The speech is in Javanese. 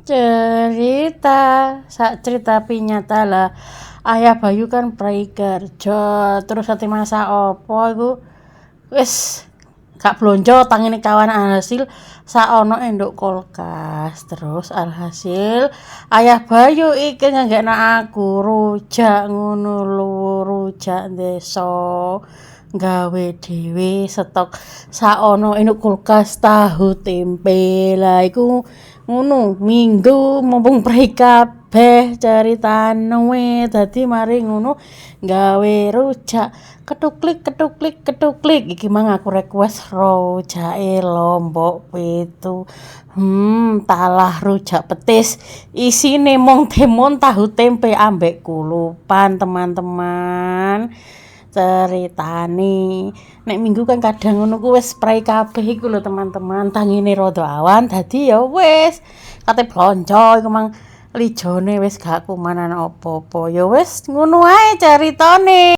Cerita, sak cerita pinyata lah. Ayah Bayu kan prai kerja, terus ati masak opo iku wis gak blonjo tangine kawan alhasil saono endok kulkas. Terus alhasil Ayah Bayu iki nganggekno aku rujak ngono lho, rujak desa. Gawe dhewe stok saono endok kulkas tahu tempe. Lah iku ngono minggu mumpung prei kabeh caritane dadi mari ngono gawe rujak ketuklik iki mang aku request rujake lombok pitu talah rujak petis isine mung timun tahu tempe ambek kulupan teman-teman ceritane nek minggu kan kadang ngono ku wis prei kabeh iku lho teman-teman tangine rada awan dadi ya wis kate blonjo iku mang lijone wis gak kumanan apa-apa ya wis ngono ae caritane.